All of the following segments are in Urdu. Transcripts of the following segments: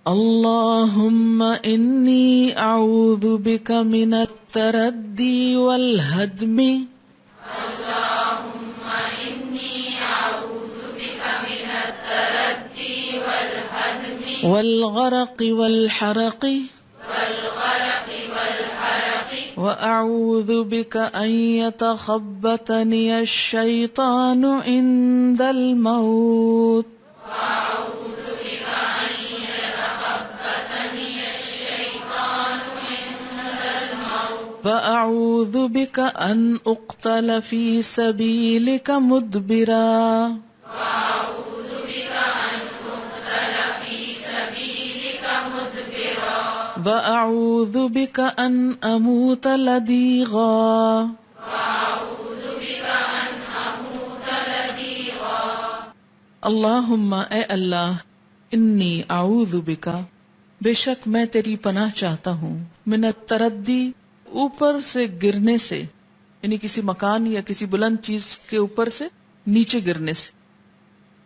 اللهم إني أعوذ بك من التردي والهدم اللهم إني أعوذ بك من التردي والهدم والغرق والحرق وأعوذ بك أن يتخبطني الشيطان عند الموت وأعوذ بك أن أقتل في سبيلك مدبرا وأعوذ بك أن أموت لديغا اللہم اے اللہ انی اعوذ بک بے شک میں تیری پناہ چاہتا ہوں من التردی اوپر سے گرنے سے، یعنی کسی مکان یا کسی بلند چیز کے اوپر سے نیچے گرنے سے،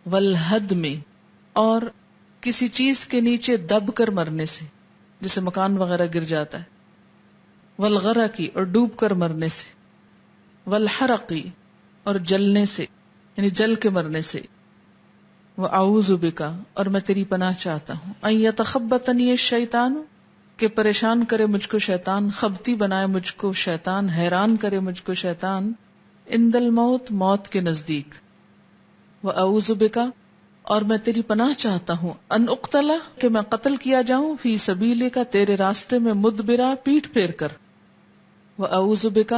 والہدم اور کسی چیز کے نیچے دب کر مرنے سے، جیسے مکان وغیرہ گر جاتا ہے، والغرقی اور ڈوب کر مرنے سے، والحرقی اور جلنے سے یعنی جل کے مرنے سے، وَأَعُوذُ بِكَ اور میں تیری پناہ چاہتا ہوں ان یتخبطنی الشیطان کہ پریشان کرے مجھ کو شیطان، خبتی بنائے مجھ کو شیطان، حیران کرے مجھ کو شیطان، عند الموت موت کے نزدیک، وَأَعُوذُ بِكَ اور میں تیری پناہ چاہتا ہوں ان اقتل کہ میں قتل کیا جاؤں فی سبیلک تیرے راستے میں مدبرا پیٹ پھیر کر، وَأَعُوذُ بِكَ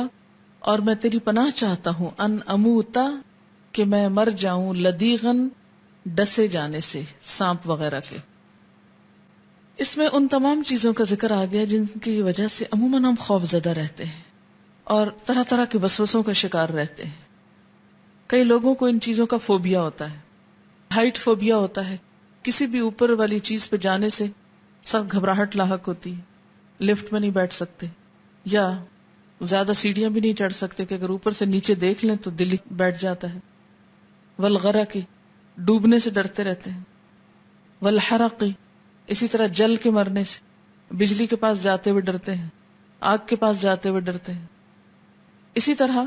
اور میں تیری پناہ چاہتا ہوں ان اموتا کہ میں مر جاؤں لدیغن ڈسے جانے سے، سانپ وغیرہ کے۔ اس میں ان تمام چیزوں کا ذکر آ گیا جن کی وجہ سے عموماً ہم خوف زدہ رہتے ہیں اور طرح طرح کے وسوسوں کا شکار رہتے ہیں۔ کئی لوگوں کو ان چیزوں کا فوبیا ہوتا ہے، ہائٹ فوبیا ہوتا ہے، کسی بھی اوپر والی چیز پہ جانے سے سخت گھبراہٹ لاحق ہوتی ہے، لفٹ میں نہیں بیٹھ سکتے یا زیادہ سیڑھیاں بھی نہیں چڑھ سکتے کہ اگر اوپر سے نیچے دیکھ لیں تو دل بیٹھ جاتا ہے، والغرق ڈوبنے سے ڈرتے رہتے ہیں، والحرق اسی طرح جل کے مرنے سے، بجلی کے پاس جاتے ہوئے ڈرتے ہیں، آگ کے پاس جاتے ہوئے ڈرتے ہیں۔ اسی طرح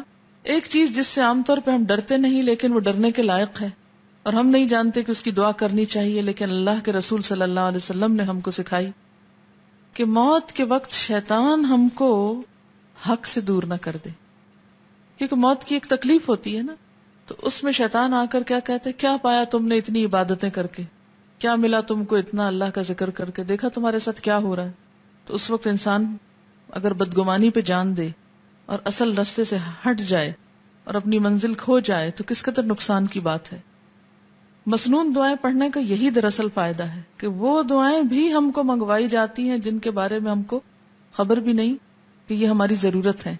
ایک چیز جس سے عام طور پہ ہم ڈرتے نہیں لیکن وہ ڈرنے کے لائق ہے اور ہم نہیں جانتے کہ اس کی دعا کرنی چاہیے، لیکن اللہ کے رسول صلی اللہ علیہ وسلم نے ہم کو سکھائی کہ موت کے وقت شیطان ہم کو حق سے دور نہ کر دے، کیونکہ موت کی ایک تکلیف ہوتی ہے نا، تو اس میں شیطان آ کر کیا کہتے کیا پایا تم نے اتنی عبادتیں کر کے، کیا ملا تم کو اتنا اللہ کا ذکر کر کے، دیکھا تمہارے ساتھ کیا ہو رہا ہے۔ تو اس وقت انسان اگر بدگمانی پہ جان دے اور اصل رستے سے ہٹ جائے اور اپنی منزل کھو جائے تو کس قدر نقصان کی بات ہے۔ مسنون دعائیں پڑھنے کا یہی دراصل فائدہ ہے کہ وہ دعائیں بھی ہم کو منگوائی جاتی ہیں جن کے بارے میں ہم کو خبر بھی نہیں کہ یہ ہماری ضرورت ہے۔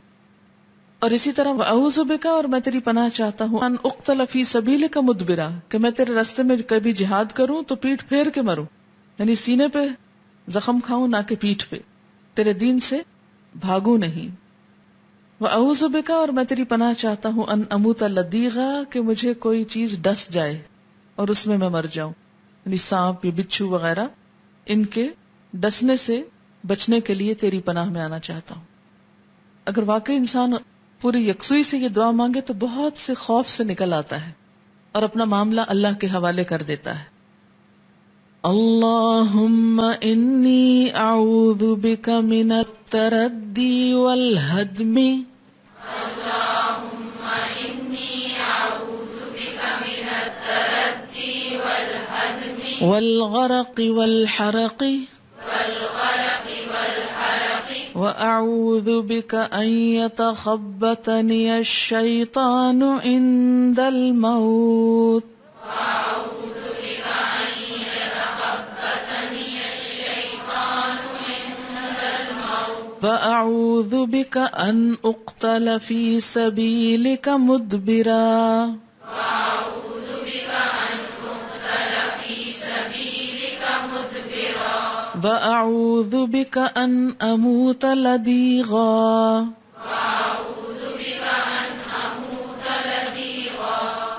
اور اسی طرح وَأَعُوذُ بِكَ اور میں تیری پناہ چاہتا ہوں ان اقتل فی سبیلک مدبرا کہ میں تیرے راستے میں کبھی جہاد کروں تو پیٹ پھیر کے مروں، یعنی سینے پہ زخم کھاؤں نہ کہ پیٹھ پہ، تیرے دین سے بھاگوں نہیں۔ وَأَعُوذُ بِكَ اور میں تیری پناہ چاہتا ہوں ان اموت لدیغا کہ مجھے کوئی چیز ڈس جائے اور اس میں مر جاؤں، یعنی سانپ یا بچھو وغیرہ، ان کے ڈسنے سے بچنے کے لیے تیری پناہ میں آنا چاہتا ہوں۔ اگر واقعی انسان پوری یکسوئی سے یہ دعا مانگے تو بہت سے خوف سے نکل آتا ہے اور اپنا معاملہ اللہ کے حوالے کر دیتا ہے۔ اللہم انی اعوذ بک من التردی والہدم اللہم انی اعوذ بک من التردی والہدم والغرق والحرق وَأَعُوذُ بِكَ أَن يَتَخَبَّطَنِيَ الشَّيْطَانُ عِندَ الْمَوْتِ وَأَعُوذُ بِكَ أَنْ أُقْتَلَ فِي سَبِيلِكَ مُدْبِرًا وَأَعُوذُ بِكَ أَنْ أَمُوتَ لَدِيغًا